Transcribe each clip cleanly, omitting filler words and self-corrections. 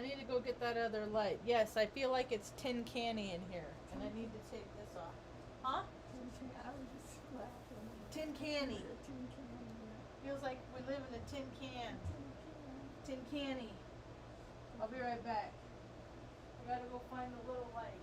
I need to go get that other light. Yes, I feel like it's tin canny in here, and I need to take this off. Huh? Tin canny. Feels like we live in a tin can. Tin canny. I'll be right back. I gotta go find the little light.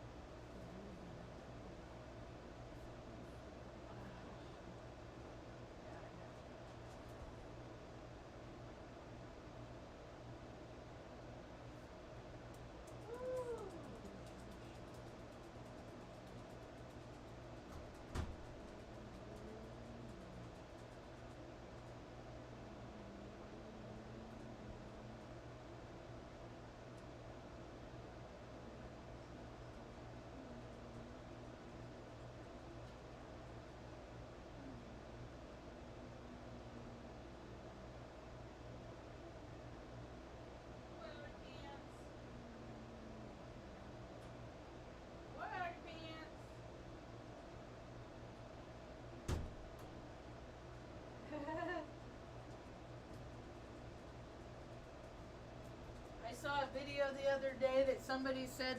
I saw a video the other day that somebody said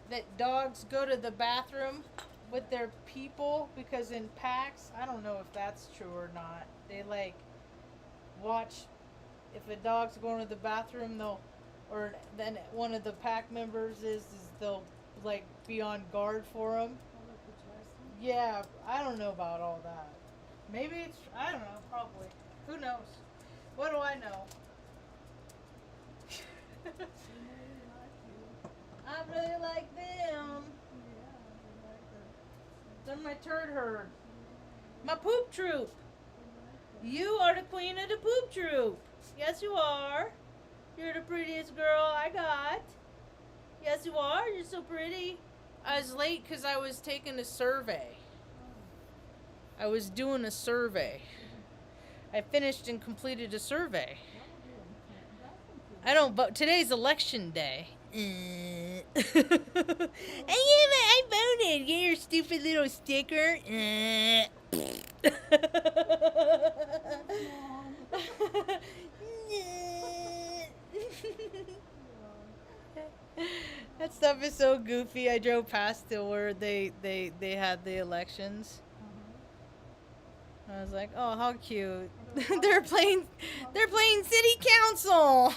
that dogs go to the bathroom with their people because in packs, I don't know if that's true or not. They like watch if a dog's going to the bathroom, or then one of the pack members is they'll like be on guard for them. Yeah, I don't know about all that. Maybe it's, I don't know, probably. Who knows? What do I know? I really like them. They're my turd herd. My poop troop. You are the queen of the poop troop. Yes, you are. You're the prettiest girl I got. Yes, you are. You're so pretty. I was late because I was taking a survey. I was doing a survey. I finished and completed a survey. I don't vote. Today's election day. I voted. Get your stupid little sticker. That stuff is so goofy. I drove past it where they had the elections. I was like, oh, how cute. they're playing city council.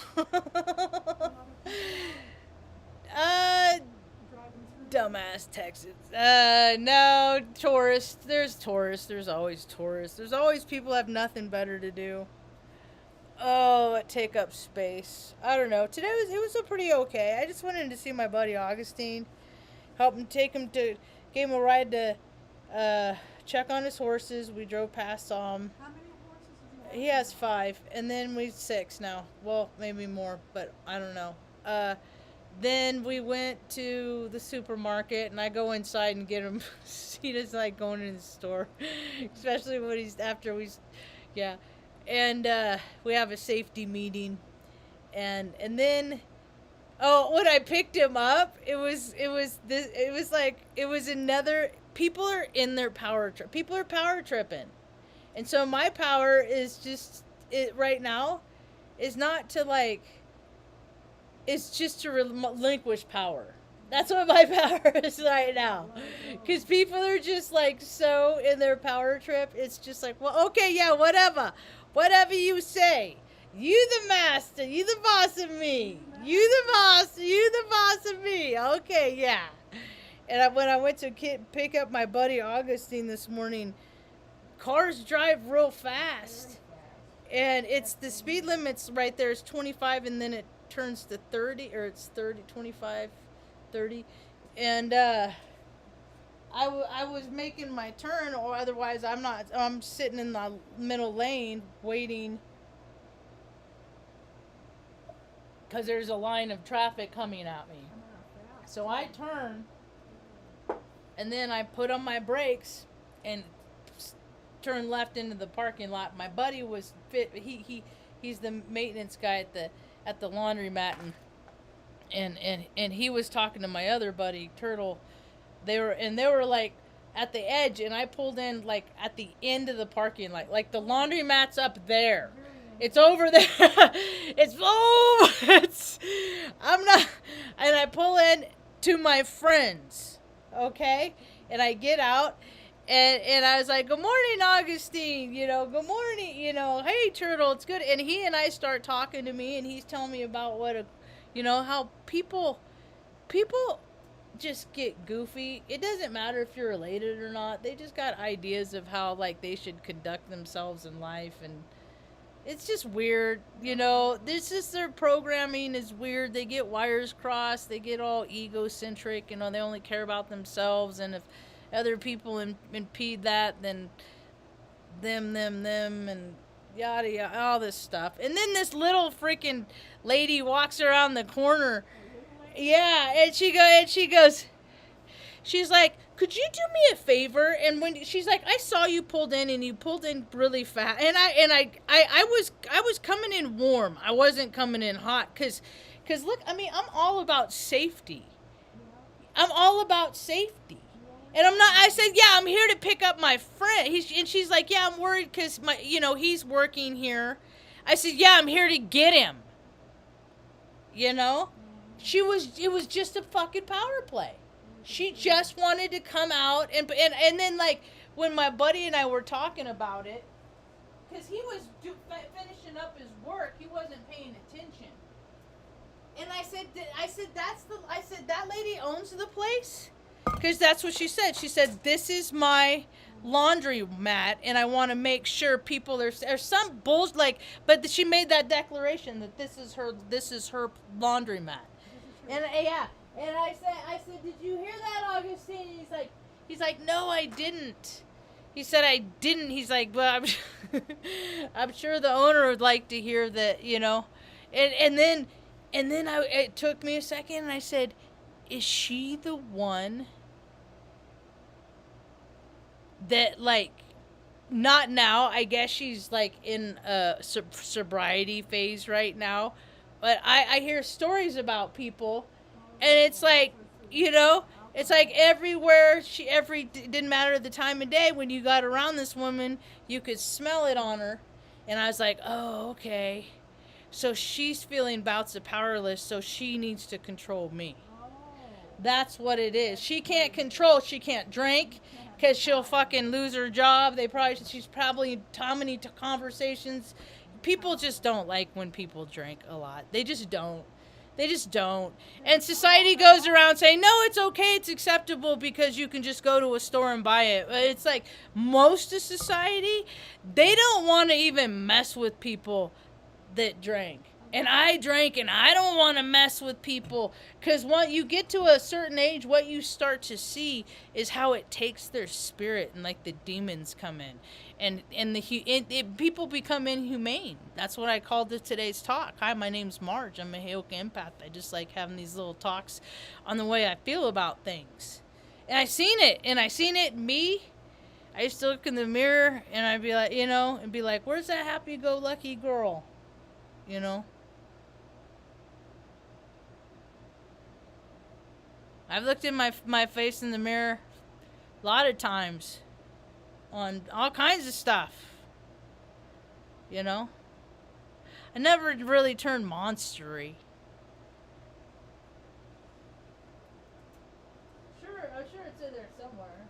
Dumbass Texas. No, tourists. There's tourists. There's always tourists. There's always people who have nothing better to do. Oh, take up space. I don't know. Today it was a pretty okay. I just wanted to see my buddy Augustine. Help him, gave him a ride to check on his horses. We drove past, saw him. How many horses does He has 5, and then we 6 now. Well, maybe more, but I don't know. Then we went to the supermarket, and I go inside and get him. He doesn't like going in the store, especially when yeah. And we have a safety meeting, and then, oh, when I picked him up, it was another. People are in their power trip. People are power tripping, and so my power is just right now, is not to like. It's just to relinquish power. That's what my power is right now. Because people are just like so in their power trip. It's just like, well, okay, yeah, whatever. Whatever you say. You the master. You the boss of me. You the boss. You the boss of me. Okay, yeah. And when I went to pick up my buddy Augustine this morning, cars drive real fast. And it's the speed limit's right there is 25, and then it turns to 30, or it's 30, 25, 30. And I was making my turn, or otherwise I'm sitting in the middle lane waiting because there's a line of traffic coming at me. So I turn, and then I put on my brakes and turn left into the parking lot. My buddy was he's the maintenance guy at the laundromat, and he was talking to my other buddy Turtle. They were like at the edge, and I pulled in like at the end of the parking lot, like the laundromat's up there, It's over there. It's I'm not, and I pull in to my friends, okay? And I get out, and I was like, "Good morning, Augustine. Good morning. Hey, Turtle, it's good." And he and I start talking to me, and he's telling me about how people just get goofy. It doesn't matter if you're related or not. They just got ideas of how like they should conduct themselves in life, and it's just weird. This is their programming is weird. They get wires crossed. They get all egocentric. They only care about themselves, and if other people impede that, then them, and yada yada, all this stuff. And then this little freaking lady walks around the corner. Yeah, and she goes, she's like, "Could you do me a favor?" And when she's like, "I saw you pulled in, and you pulled in really fast." And I was coming in warm. I wasn't coming in hot, cause look, I mean, I'm all about safety. I'm all about safety. And I'm not. I said, "Yeah, I'm here to pick up my friend." And she's like, "Yeah, I'm worried because he's working here." I said, "Yeah, I'm here to get him." It was just a fucking power play. She just wanted to come out, and then, like, when my buddy and I were talking about it, because he was finishing up his work, he wasn't paying attention. And I said, that lady owns the place, because that's what she said. She said, "This is my laundry mat, and I want to make sure people there's some bullshit, like," but she made that declaration that this is her laundry mat, and yeah. And I said, "Did you hear that, Augustine?" He's like, "No, I didn't." He said, "I didn't." He's like, "Well, I'm sure the owner would like to hear that, And then it took me a second, and I said, "Is she the one that, like, not now? I guess she's like in a sobriety phase right now, but I hear stories about people." And it's like, it's like everywhere didn't matter the time of day, when you got around this woman, you could smell it on her. And I was like, "Oh, okay. So she's feeling bouts of powerless, so she needs to control me." That's what it is. She can't drink, because she'll fucking lose her job. She's probably how many conversations. People just don't like when people drink a lot. They just don't. And society goes around saying, "No, it's okay, it's acceptable because you can just go to a store and buy it." But it's like, most of society, they don't want to even mess with people that drank. And I drank, and I don't want to mess with people, because when you get to a certain age, what you start to see is how it takes their spirit, and like the demons come in, and people become inhumane. That's what I called today's talk. Hi, my name's Marge. I'm a Heoka empath. I just like having these little talks on the way I feel about things. And I seen it in me. I used to look in the mirror, and I'd be like, "Where's that happy-go-lucky girl?" I've looked in my face in the mirror a lot of times on all kinds of stuff. I never really turned monstery. I'm sure it's in there somewhere.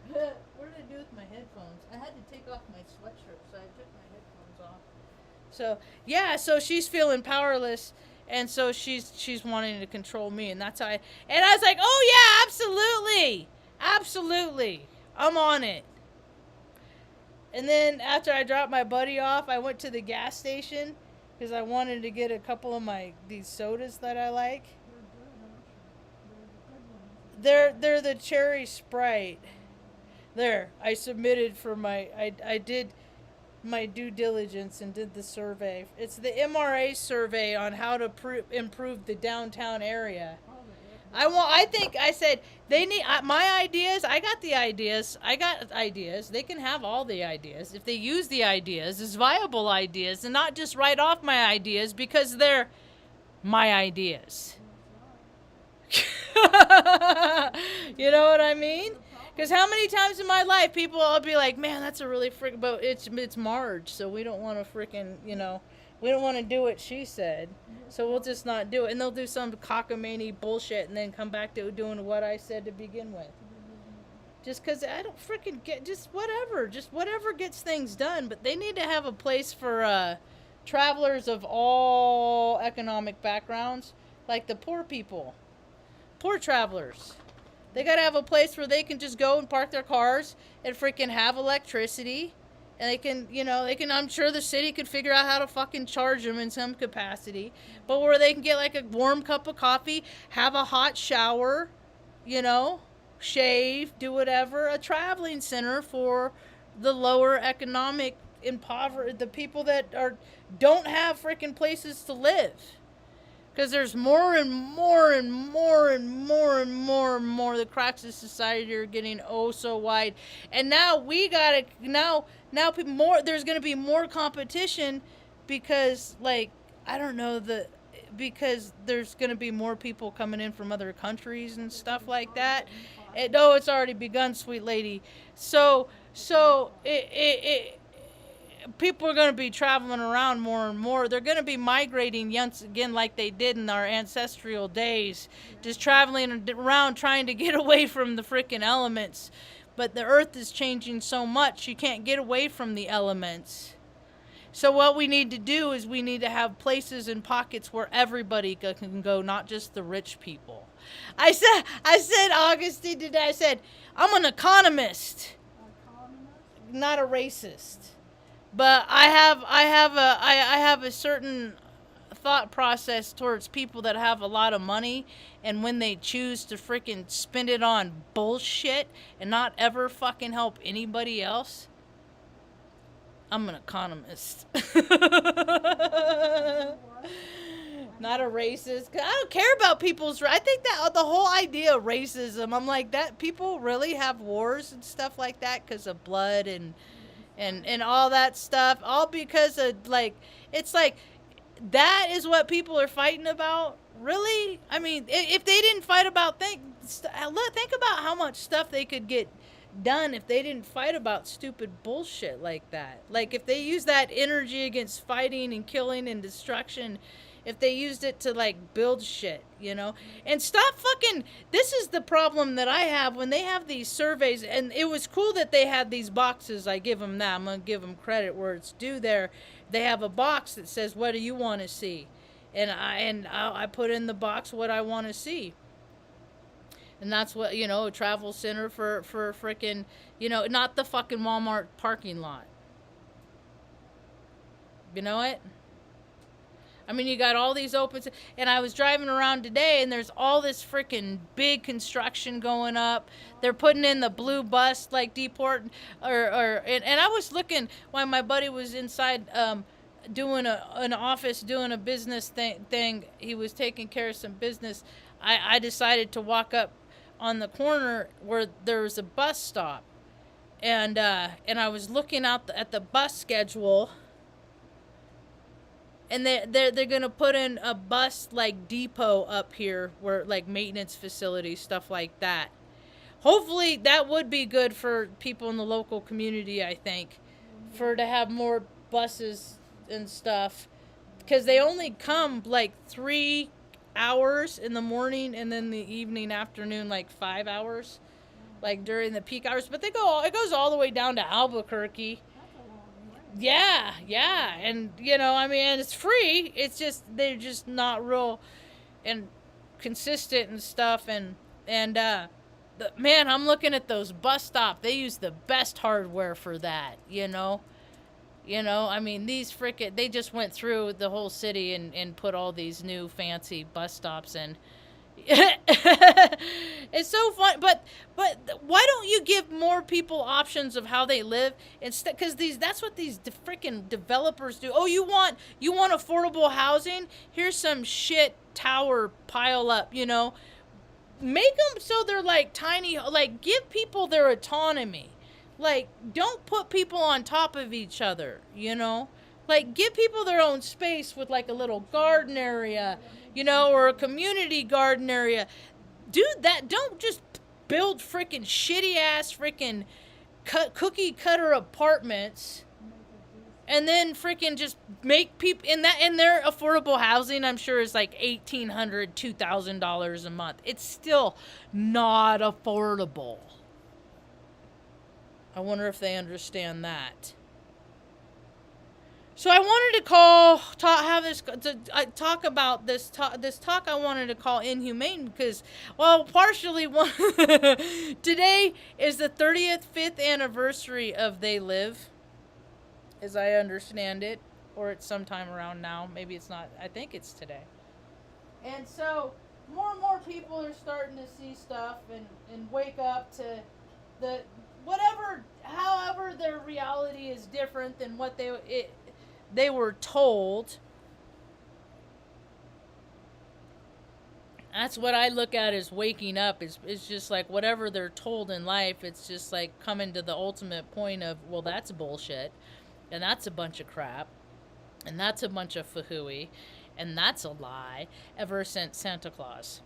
What did I do with my headphones? I had to take off my sweatshirt, so I took my headphones off. So yeah, so she's feeling powerless. And so she's wanting to control me, and that's how and I was like, "Oh yeah, absolutely, I'm on it." And then after I dropped my buddy off, I went to the gas station because I wanted to get a couple of these sodas that I like. They're the cherry Sprite. There, I submitted for I did my due diligence and did the survey. It's the MRA survey on how to improve the downtown area. I said they need my ideas. I got ideas. They can have all the ideas if they use the ideas as viable ideas and not just write off my ideas because they're my ideas. You know what I mean? Because how many times in my life people will be like, man, that's a really freaking, but it's Marge, so we don't want to freaking, we don't want to do what she said, so we'll just not do it. And they'll do some cockamamie bullshit and then come back to doing what I said to begin with. Just because I don't freaking get, just whatever gets things done. But they need to have a place for travelers of all economic backgrounds, like the poor people, poor travelers. They gotta have a place where they can just go and park their cars and freaking have electricity. And they can, I'm sure the city could figure out how to fucking charge them in some capacity. But where they can get like a warm cup of coffee, have a hot shower, shave, do whatever. A traveling center for the lower economic impoverished, the people that don't have freaking places to live. Because there's more and more and more and more and more and more. The cracks of society are getting oh so wide. And now there's going to be more competition because, because there's going to be more people coming in from other countries and stuff like that. It's already begun, sweet lady. So people are going to be traveling around more and more. They're going to be migrating once again like they did in our ancestral days, just traveling around trying to get away from the freaking elements. But the earth is changing so much, you can't get away from the elements. So what we need to do is we need to have places and pockets where everybody can go, not just the rich people. I said, Augustine today, I said, I'm an economist, not a racist. But I have a certain thought process towards people that have a lot of money, and when they choose to freaking spend it on bullshit and not ever fucking help anybody else, I'm an economist. Not a racist. 'Cause I don't care about people's. I think that the whole idea of racism, I'm like, that people really have wars and stuff like that because of blood and all that stuff, all because of it's like that is what people are fighting about. Really? I mean, if they didn't fight about think about how much stuff they could get done if they didn't fight about stupid bullshit like that. Like if they use that energy against fighting and killing and destruction, if they used it to build shit, and stop fucking, this is the problem that I have when they have these surveys. And it was cool that they had these boxes. I give them that. I'm going to give them credit where it's due there. They have a box that says, what do you want to see? And I put in the box what I want to see. And that's what, a travel center for freaking, not the fucking Walmart parking lot. You know what? I mean, you got all these open, and I was driving around today, and there's all this freaking big construction going up. They're putting in the blue bus, and I was looking while my buddy was inside, doing an office, doing a business thing. He was taking care of some business. I decided to walk up on the corner where there was a bus stop, and I was looking out at the bus schedule. And they're gonna put in a bus depot up here where maintenance facilities, stuff like that. Hopefully that would be good for people in the local community, I think, to have more buses and stuff, because they only come 3 hours in the morning and then the evening, afternoon 5 hours, during the peak hours. But it goes all the way down to Albuquerque. Yeah, and it's free. It's just they're just not real and consistent and stuff. And man, I'm looking at those bus stops. They use the best hardware for that. I mean, these they just went through the whole city and put all these new fancy bus stops in. It's so fun, but why don't you give more people options of how they live instead? Because that's what these freaking developers do. Oh, you want affordable housing? Here's some shit tower pile up. Make them so they're tiny. Give people their autonomy. Don't put people on top of each other. Give people their own space with a little garden area. Or a community garden area. Do that. Don't just build freaking shitty ass freaking cookie cutter apartments, and then freaking just make people in their affordable housing, I'm sure, is like $1,800, $2,000 a month. It's still not affordable. I wonder if they understand that. So I wanted to talk about this talk. I wanted to call Inhumane because, well, partially today is the 35th anniversary of They Live, as I understand it, or it's sometime around now. Maybe it's not. I think it's today. And so more and more people are starting to see stuff and wake up to the however their reality is different than what they were told. That's what I look at as waking up. It's just like whatever they're told in life, it's just like coming to the ultimate point of, well, that's bullshit, and that's a bunch of crap, and that's a bunch of fahooey, and that's a lie, ever since Santa Claus.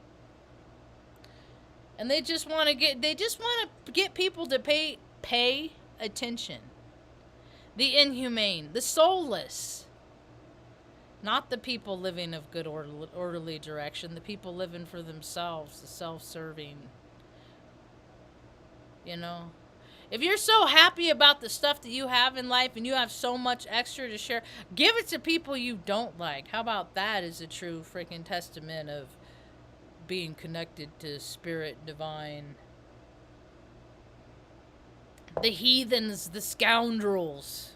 And they just want to get people to pay attention. The inhumane, the soulless. Not the people living of good orderly direction, the people living for themselves, the self-serving. You know? If you're so happy about the stuff that you have in life and you have so much extra to share, give it to people you don't like. How about that as a true freaking testament of being connected to spirit divine? The heathens, the scoundrels.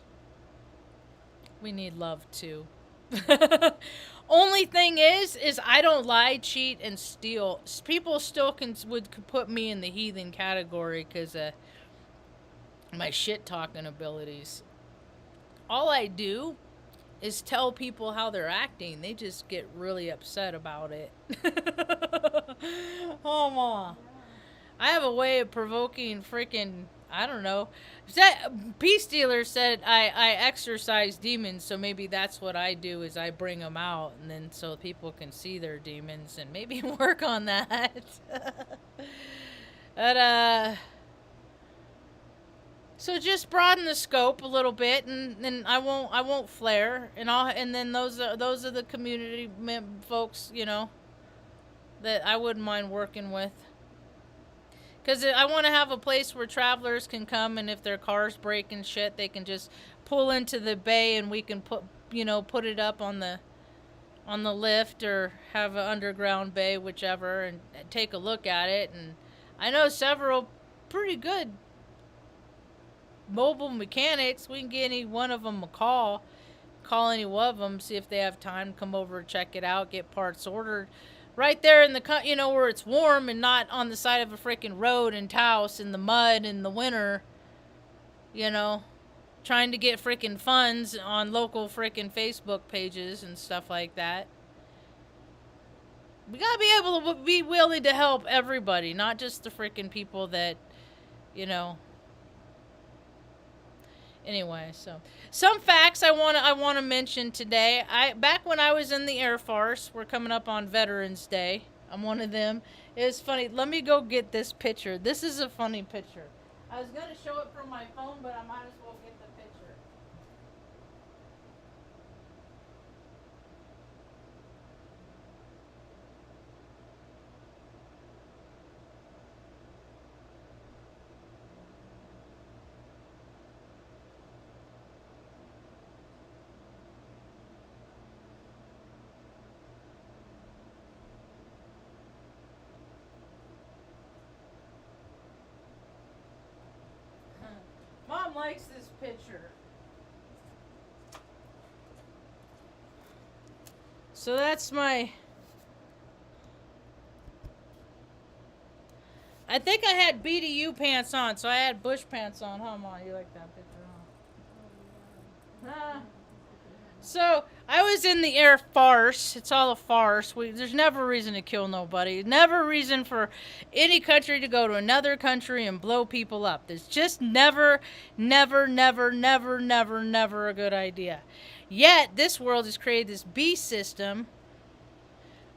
We need love too. Only thing is I don't lie, cheat, and steal. People still would put me in the heathen category because of my shit talking abilities. All I do is tell people how they're acting. They just get really upset about it. Oh, ma. I have a way of provoking freaking, I don't know. Peace Dealer said I exorcise demons, so maybe that's what I do is I bring them out, and then so people can see their demons and maybe work on that. But so just broaden the scope a little bit, and then I won't flare, and then those are the community folks, you know, that I wouldn't mind working with. Because I want to have a place where travelers can come, and if their cars break and shit, they can just pull into the bay, and we can put it up on the lift, or have an underground bay, whichever, and take a look at it. And I know several pretty good mobile mechanics. We can get any one of them a call any one of them, see if they have time to come over, check it out, get parts ordered. Right there in the, where it's warm and not on the side of a freaking road in Taos in the mud in the winter, trying to get freaking funds on local freaking Facebook pages and stuff like that. We gotta be able to be willing to help everybody, not just the freaking people that, Anyway, so some facts I want to mention today. Back when I was in the Air Force, we're coming up on Veterans Day. I'm one of them. It's funny. Let me go get this picture. This is a funny picture. I was gonna show it from my phone, but I might as well get the picture. Mom likes this picture. So that's my... I think I had BDU pants on, so I had bush pants on. Huh, Mom? You like that picture, huh? So, I was in the Air Farce. It's all a farce. There's never a reason to kill nobody. Never a reason for any country to go to another country and blow people up. There's just never a good idea. Yet, this world has created this beast system.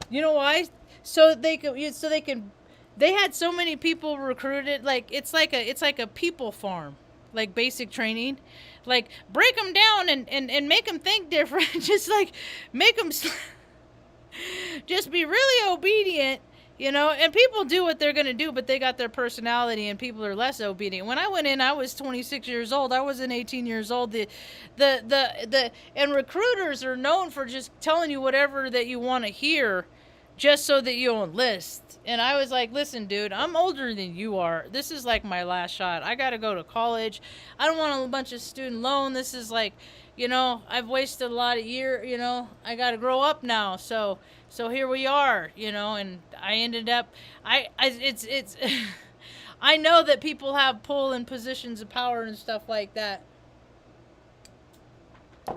You know why? So they can They had so many people recruited. Like it's like a people farm, like basic training. Like break them down and make them think different. Just like make them just be really obedient, you know. And people do what they're gonna do, but they got their personality, and people are less obedient. When I went in, I was 26 years old. I wasn't 18 years old. And recruiters are known for just telling you whatever that you want to hear, just so that you enlist. And I was like, listen, dude, I'm older than you are. This is like my last shot. I got to go to college. I don't want a bunch of student loan. This is like, you know, I've wasted a lot of you know, I got to grow up now. So here we are, you know, and I ended up, it's, I know that people have pull in positions of power and stuff like that.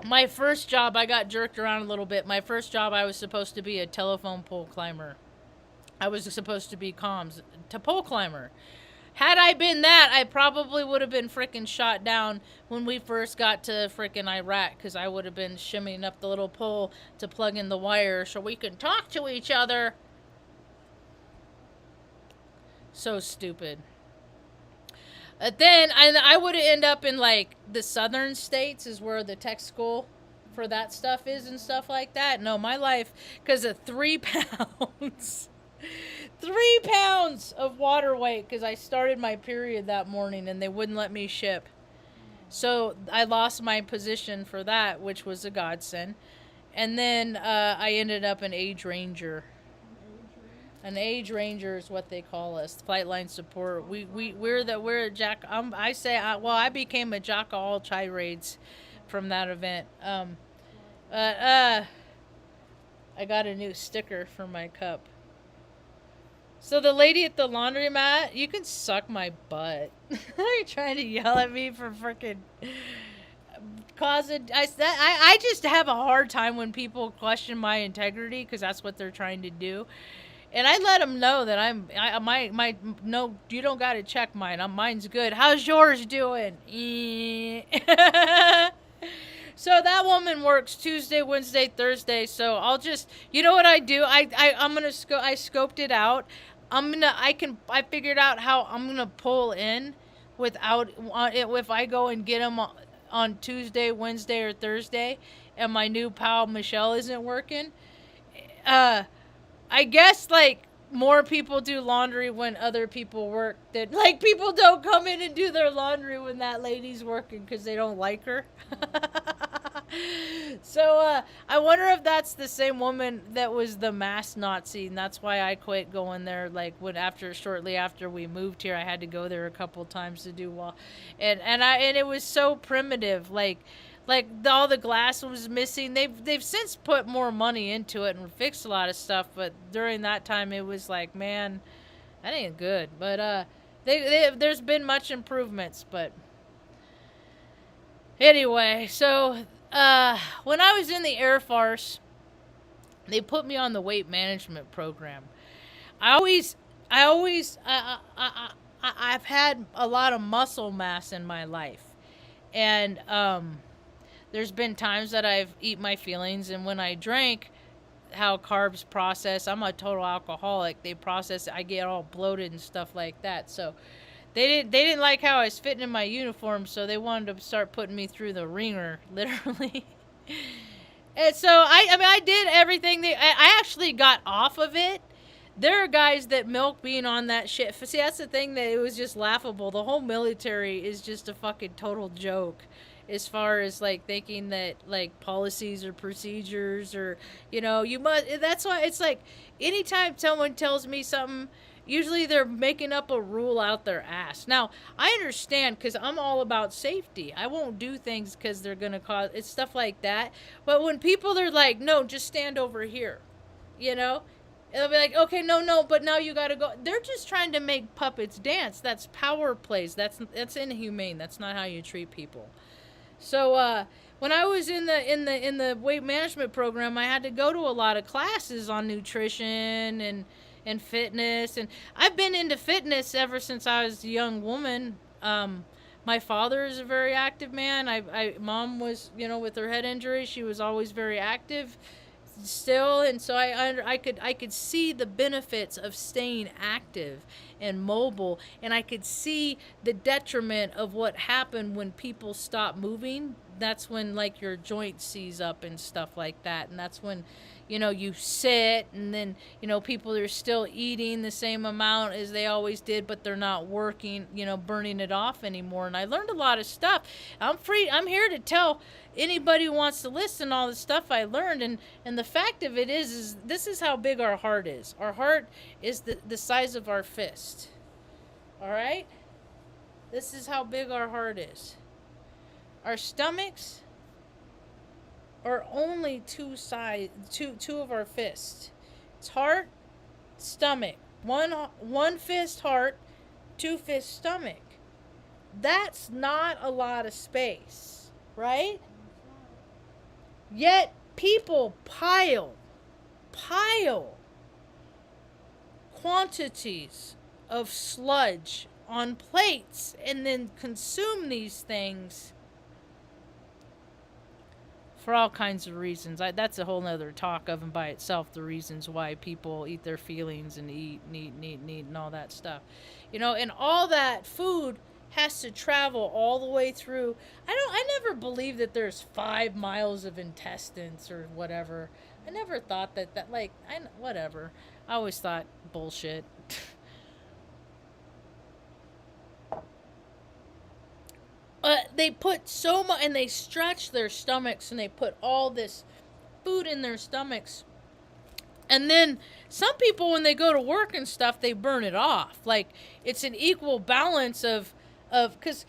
My first job, I got jerked around a little bit. My first job, I was supposed to be a telephone pole climber. I was supposed to be comms to pole climber. Had I been that, I probably would have been freaking shot down when we first got to freaking Iraq, because I would have been shimmying up the little pole to plug in the wire so we could talk to each other. So stupid. Then I would end up in like the southern states is where the tech school for that stuff is and stuff like that. No, my life, because of 3 pounds. 3 pounds of water weight because I started my period that morning and they wouldn't let me ship. So I lost my position for that, which was a godsend. And then I ended up an age ranger. An age ranger is what they call us. Flight line support. We're a jack. I became a jack of all trades from that event. I got a new sticker for my cup. So the lady at the laundromat, you can suck my butt. You're trying to yell at me for freaking causing. I just have a hard time when people question my integrity because that's what they're trying to do. And I let them know that no, you don't got to check mine. Mine's good. How's yours doing? So that woman works Tuesday, Wednesday, Thursday. So I'll just, you know what I do? I scoped it out. I figured out how I'm going to pull in without, if I go and get them on Tuesday, Wednesday, or Thursday, and my new pal Michelle isn't working. I guess, like, more people do laundry when other people work. That, like, people don't come in and do their laundry when that lady's working because they don't like her. So, I wonder if that's the same woman that was the mass Nazi, and that's why I quit going there. Like, shortly after we moved here, I had to go there a couple times to do and it was so primitive, like all the glass was missing. They've since put more money into it and fixed a lot of stuff, but during that time it was like, man, that ain't good. But there's been much improvements. But anyway, so when I was in the Air Force, they put me on the weight management program. I've had a lot of muscle mass in my life, and there's been times that I've eat my feelings, and when I drank, how carbs process. I'm a total alcoholic. They process it. I get all bloated and stuff like that. So they didn't like how I was fitting in my uniform, so they wanted to start putting me through the ringer, literally. And so I did everything. I actually got off of it. There are guys that milk being on that shit. See, that's the thing, that it was just laughable. The whole military is just a fucking total joke. As far as, like, thinking that, like, policies or procedures or, you know, that's why it's like, anytime someone tells me something, usually they're making up a rule out their ass. Now, I understand, because I'm all about safety. I won't do things because they're going to cause, it's stuff like that. But when people are like, no, just stand over here, you know? They'll be like, okay, no, but now you gotta go. They're just trying to make puppets dance. That's power plays. That's inhumane. That's not how you treat people. So when I was in the weight management program, I had to go to a lot of classes on nutrition and fitness, and I've been into fitness ever since I was a young woman. My father is a very active man. Mom was, with her head injury, she was always very active. still, and so I could see the benefits of staying active and mobile, and I could see the detriment of what happened when people stop moving. That's when like your joint seize up and stuff like that, and that's when you sit, and then people are still eating the same amount as they always did, but they're not working, burning it off anymore. And I learned a lot of stuff. I'm here to tell anybody who wants to listen all the stuff I learned. And the fact of it is this is how big our heart is. Our heart is the size of our fist. All right? This is how big our heart is. Our stomachs are only two of our fists. It's heart, stomach. One fist heart, two fist stomach. That's not a lot of space, right? Yet people pile quantities of sludge on plates and then consume these things for all kinds of reasons. That's a whole nother talk of and by itself, the reasons why people eat their feelings and eat, and all that stuff. And all that food has to travel all the way through. I never believed that there's 5 miles of intestines or whatever. I never thought that whatever. I always thought bullshit. They put so much, and they stretch their stomachs, and they put all this food in their stomachs. And then some people, when they go to work and stuff, they burn it off. Like, it's an equal balance of because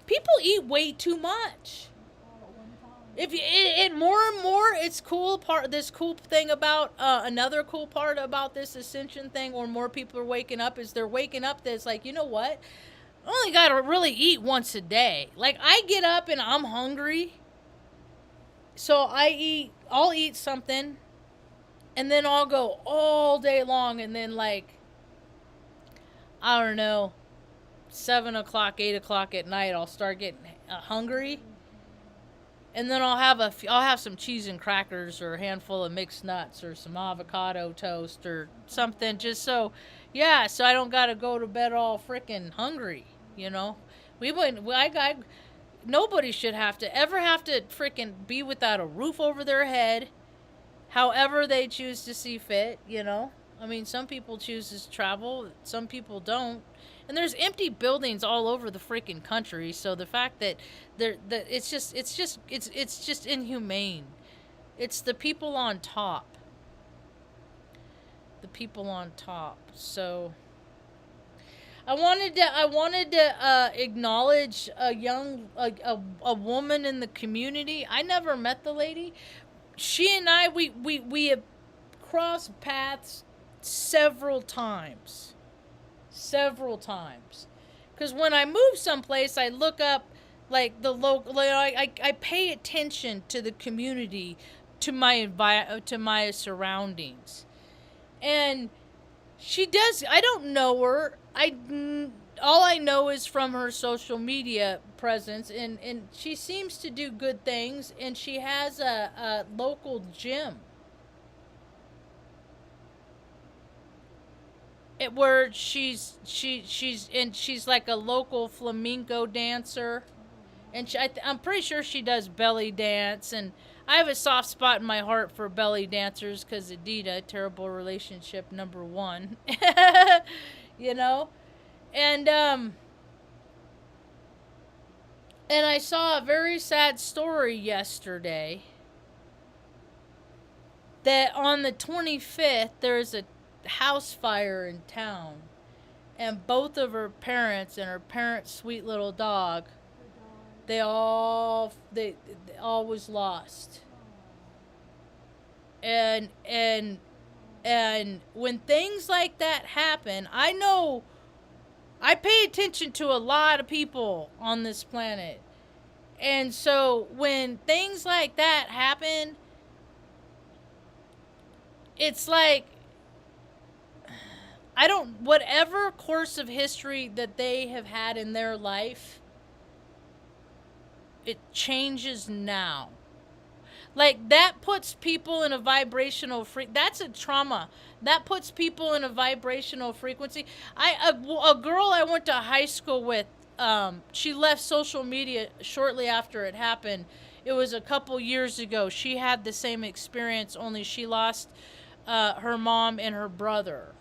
people eat way too much. If it more and more, it's cool part. This cool thing about another cool part about this ascension thing, or more people are waking up, is they're waking up. That's like, you know what? I only got to really eat once a day. Like, I get up and I'm hungry. So I'll eat something. And then I'll go all day long. And then, like, I don't know, 7 o'clock, 8 o'clock at night, I'll start getting hungry. And then I'll have some cheese and crackers, or a handful of mixed nuts, or some avocado toast, or something, just so I don't gotta go to bed all freaking hungry. Nobody should ever have to freaking be without a roof over their head, however they choose to see fit. I mean, some people choose to travel, some people don't. And there's empty buildings all over the freaking country. So the fact that it's just inhumane. It's the people on top. The people on top. So I wanted to acknowledge a woman in the community. I never met the lady. She and I we have crossed paths several times. Because when I move someplace, I look up like the local. I pay attention to the community, to my surroundings, and she does. I don't know her. All I know is from her social media presence, and she seems to do good things, and she has a local gym. Where she's like a local flamenco dancer, and I'm pretty sure she does belly dance, and I have a soft spot in my heart for belly dancers because Adita, terrible relationship number 1, and I saw a very sad story yesterday that on the 25th there's a house fire in town, and both of her parents and her parents' sweet little dog, they all was lost. And when things like that happen, I pay attention to a lot of people on this planet, and so when things like that happen, it's like, whatever course of history that they have had in their life, it changes now. Like, that puts people in a vibrational that's a trauma. That puts people in a vibrational frequency. A girl I went to high school with, she left social media shortly after it happened. It was a couple years ago. She had the same experience, only she lost her mom and her brother.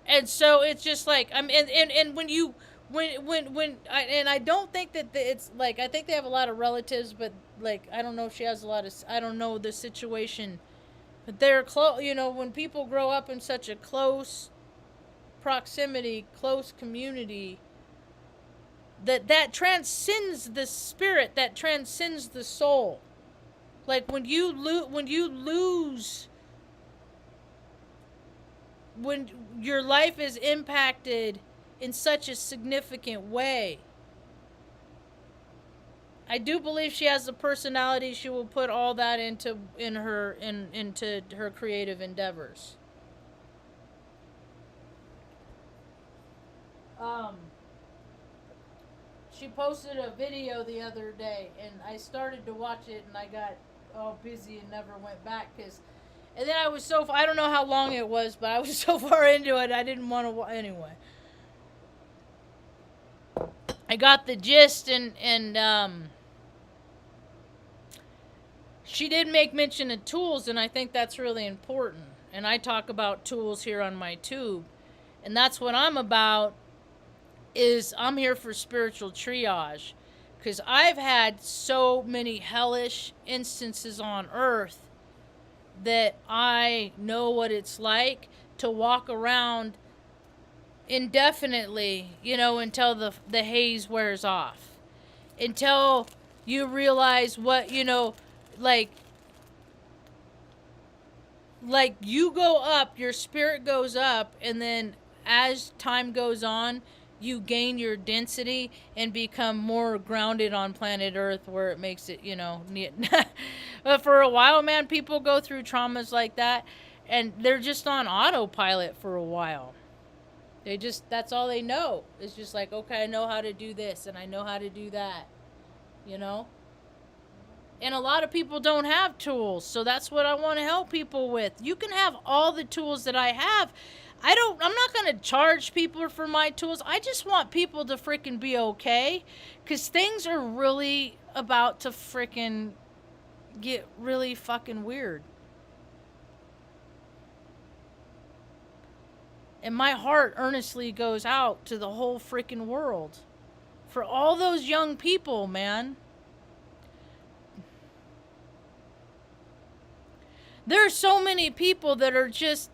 And so it's just like, I mean, and when you I don't think that it's like, I think they have a lot of relatives, but like, I don't know if she has a lot of, I don't know the situation, but they're close. You know, when people grow up in such a close proximity, close community, that transcends the spirit, that transcends the soul. Like, when you lose, when your life is impacted in such a significant way. I do believe she has the personality. She will put all that into her creative endeavors. She posted a video the other day, and I started to watch it, and I got all busy and never went back and then I don't know how long it was, but I was so far into it, I didn't want to anyway. I got the gist, and she did make mention of tools, and I think that's really important. And I talk about tools here on my tube, and that's what I'm about. Is I'm here for spiritual triage, because I've had so many hellish instances on Earth that I know what it's like to walk around indefinitely, you know, until the haze wears off, until you realize what, you know, like you go up, your spirit goes up, and then as time goes on, you gain your density and become more grounded on planet Earth, where it makes it, you know, but for a while, man, people go through traumas like that, and they're just on autopilot for a while. They just, that's all they know. It's just like, okay, I know how to do this, and I know how to do that, you know? And a lot of people don't have tools, so that's what I want to help people with. You can have all the tools that I have. I'm not going to charge people for my tools. I just want people to freaking be okay, because things are really about to freaking get really fucking weird. And my heart earnestly goes out to the whole freaking world. For all those young people, man. There are so many people that are just,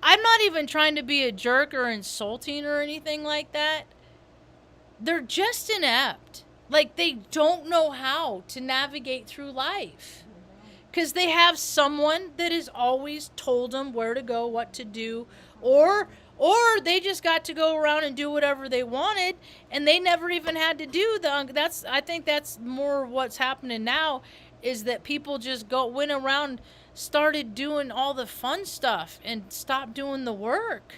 I'm not even trying to be a jerk or insulting or anything like that. They're just inept. Like, they don't know how to navigate through life. Because they have someone that has always told them where to go, what to do, or they just got to go around and do whatever they wanted, and they never even had to do I think that's more what's happening now, is that people just went around, started doing all the fun stuff and stopped doing the work.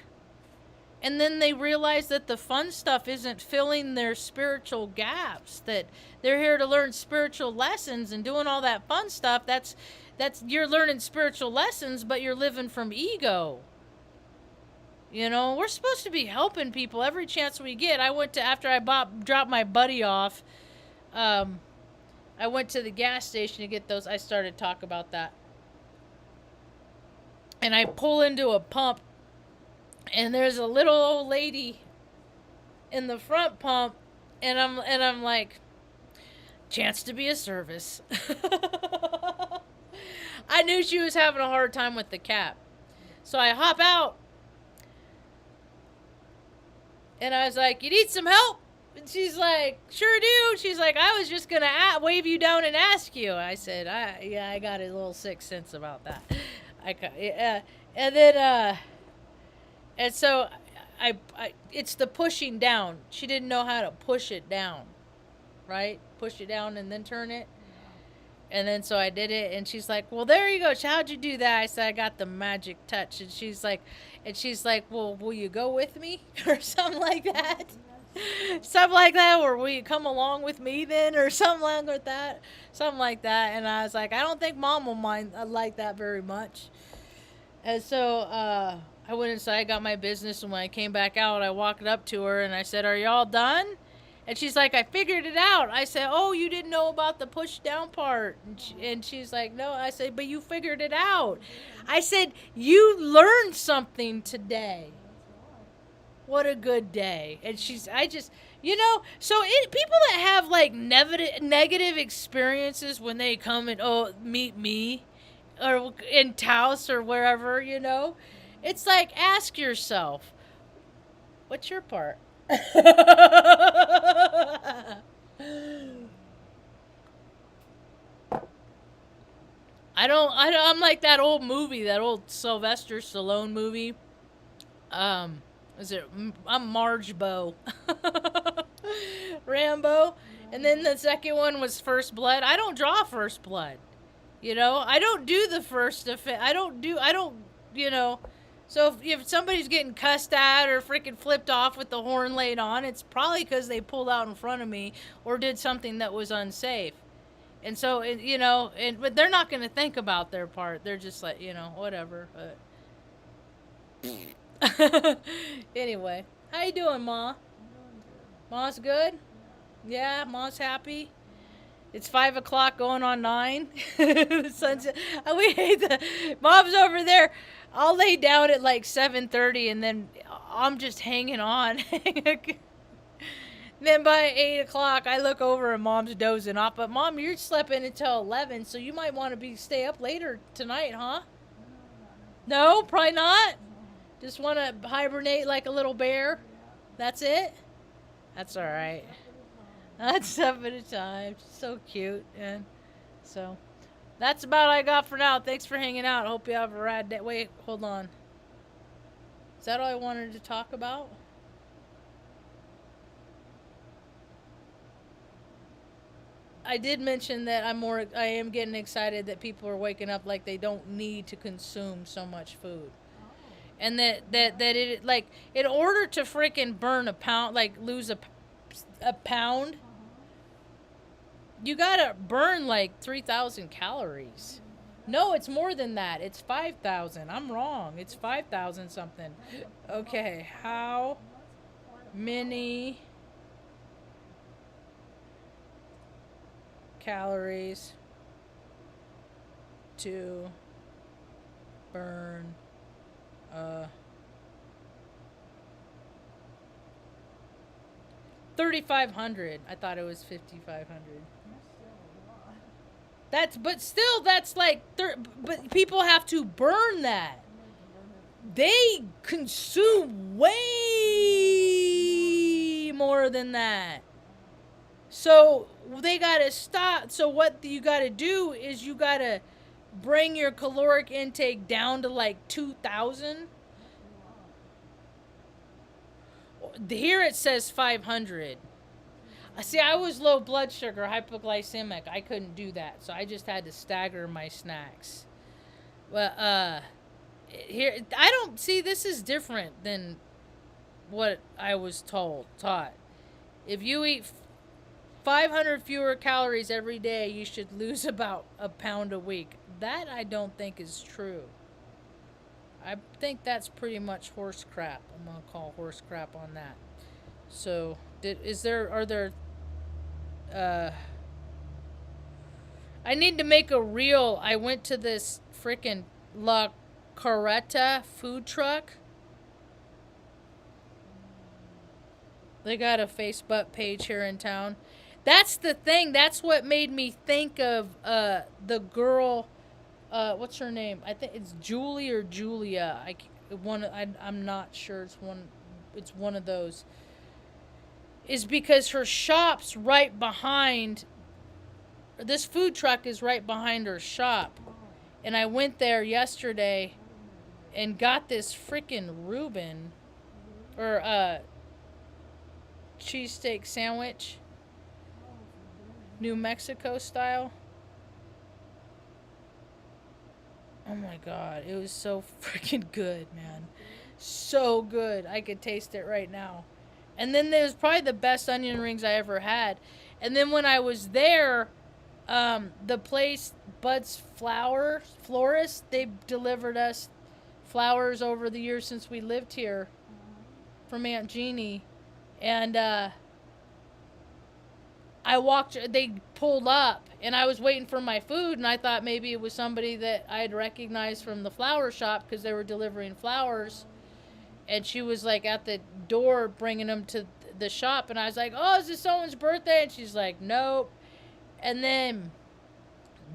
And then they realize that the fun stuff isn't filling their spiritual gaps, that they're here to learn spiritual lessons, and doing all that fun stuff, that's you're learning spiritual lessons, but you're living from ego. You know, we're supposed to be helping people every chance we get. After I dropped my buddy off, I went to the gas station to get those. I started to talk about that. And I pull into a pump, and there's a little old lady in the front pump, and I'm like, chance to be of service. I knew she was having a hard time with the cap. So I hop out, and I was like, you need some help? And she's like, sure do. She's like, I was just going to wave you down and ask you. I said, I got a little sixth sense about that. And so it's the pushing down. She didn't know how to push it down, right? Push it down and then turn it. And then so I did it, and she's like, well, there you go. How'd you do that? I said, I got the magic touch. And she's like, well, will you go with me? Or something like that. Something like that, or will you come along with me then, or something like that. And I was like, I don't think mom will mind like that very much. And so I went inside, got my business, and when I came back out, I walked up to her and I said, "Are y'all done?" And she's like, "I figured it out." I said, "Oh, you didn't know about the push down part?" And she's like, "No." I said, "But you figured it out." I said, "You learned something today. What a good day." And I just, so people that have like negative experiences when they come and, meet me or in Taos or wherever, it's like, ask yourself, what's your part? I'm like that old movie, that old Sylvester Stallone movie. Um, is it? I'm Marge Bow. Rambo. And then the second one was First Blood. I don't draw First Blood. I don't do the first offense. I don't, you know. So if somebody's getting cussed at or freaking flipped off with the horn laid on, it's probably because they pulled out in front of me or did something that was unsafe. And so, but they're not going to think about their part. They're just like, whatever. But anyway, how you doing, Ma? Ma's good? Yeah, Ma's happy. It's 5 o'clock, going on 9. The sun's. We hate the. Mom's over there. I'll lay down at like 7:30, and then I'm just hanging on. Then by 8 o'clock, I look over and Mom's dozing off. But Mom, you're sleeping until 11, so you might want to stay up later tonight, huh? No, probably not. Just want to hibernate like a little bear. That's it. That's all right. That's step at a time. So cute. And so that's about all I got for now. Thanks for hanging out. Hope you have a rad day. Wait, hold on. Is that all I wanted to talk about? I did mention that I am getting excited that people are waking up like they don't need to consume so much food. And that it, like, in order to freaking burn a pound, like lose a pound, you gotta burn like 3,000 calories. No, it's more than that. It's 5,000. I'm wrong. It's 5,000 something. Okay, how many calories to burn a 3,500. I thought it was 5,500. But still, that's like, but people have to burn that. They consume way more than that. So they gotta stop. So what you gotta do is you gotta bring your caloric intake down to like 2,000. Here it says 500. See, I was low blood sugar, hypoglycemic. I couldn't do that, so I just had to stagger my snacks. Well, here I don't see. This is different than what I was taught. If you eat 500 fewer calories every day, you should lose about a pound a week. That I don't think is true. I think that's pretty much horse crap. I'm gonna call horse crap on that. So, are there I need to make a reel. I went to this freaking La Carreta food truck. They got a Facebook page here in town. That's the thing. That's what made me think of the girl. What's her name? I think it's Julie or Julia. I'm not sure. It's one of those. Is because her shop's right behind. This food truck is right behind her shop, and I went there yesterday, and got this freaking Reuben, or cheesesteak sandwich, New Mexico style. Oh my god, it was so freaking good, man. So good. I could taste it right now. And then there was probably the best onion rings I ever had. And then when I was there, the place Bud's Florist, they delivered us flowers over the years since we lived here from Aunt Jeannie. And they pulled up, and I was waiting for my food, and I thought maybe it was somebody that I'd recognized from the flower shop because they were delivering flowers. And she was like at the door bringing them to the shop, and I was like, "Oh, is this someone's birthday?" And she's like, "Nope." And then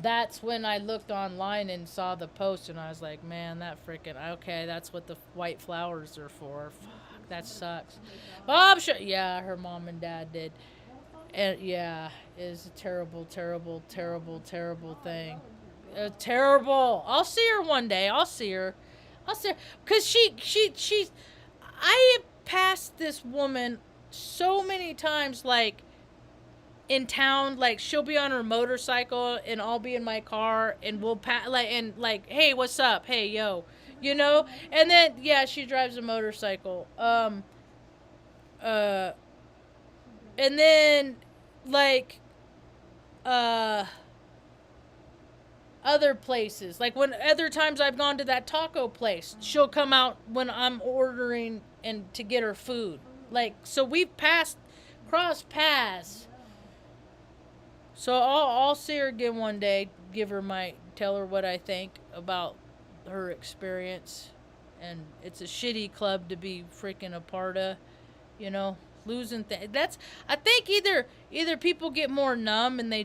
that's when I looked online and saw the post, and I was like, "Man, that freaking okay, that's what the white flowers are for. Fuck, that sucks." Oh, I'm sure. Yeah, her mom and dad did. And yeah, it's a terrible, terrible, terrible, terrible thing. Terrible. I'll see her one day. I'll see her. Cause she's. I have passed this woman so many times, like in town. Like she'll be on her motorcycle, and I'll be in my car, and we'll like, hey, what's up? Hey, yo, you know. And then yeah, she drives a motorcycle. Uh, and then like other places, like when other times I've gone to that taco place, she'll come out when I'm ordering and to get her food, like, so we've crossed paths. So I'll see her again one day, tell her what I think about her experience. And it's a shitty club to be freaking a part of, you know. Losing that's, I think, either people get more numb and they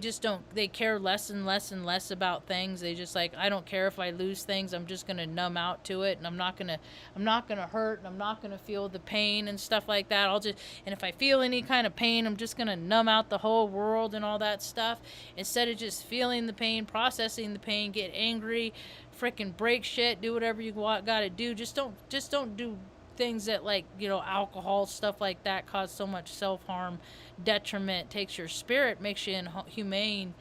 care less and less and less about things. They just like, I don't care if I lose things, I'm just gonna numb out to it, and I'm not gonna hurt, and I'm not gonna feel the pain and stuff like that. And if I feel any kind of pain, I'm just gonna numb out the whole world and all that stuff, instead of just feeling the pain, processing the pain, get angry, freaking break shit, do whatever you gotta do. Just don't do things that, like, you know, alcohol, stuff like that, cause so much self-harm, detriment, takes your spirit, makes you inhumane.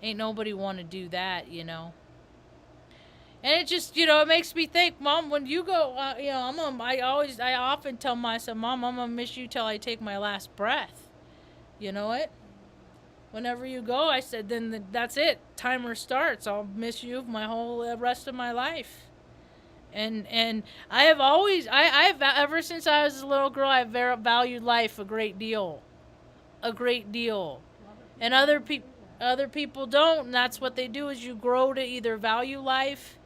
Ain't nobody want to do that, you know. And it just, you know, it makes me think, Mom, when you go, you know, I often tell myself, Mom, I'm gonna miss you till I take my last breath. You know it? Whenever you go, I said, then that's it, timer starts, I'll miss you my whole rest of my life. And I have always, I've ever since I was a little girl, I've valued life a great deal. And other people don't, and that's what they do, is you grow to either value life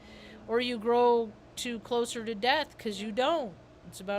or you grow to closer to death, because you don't. It's about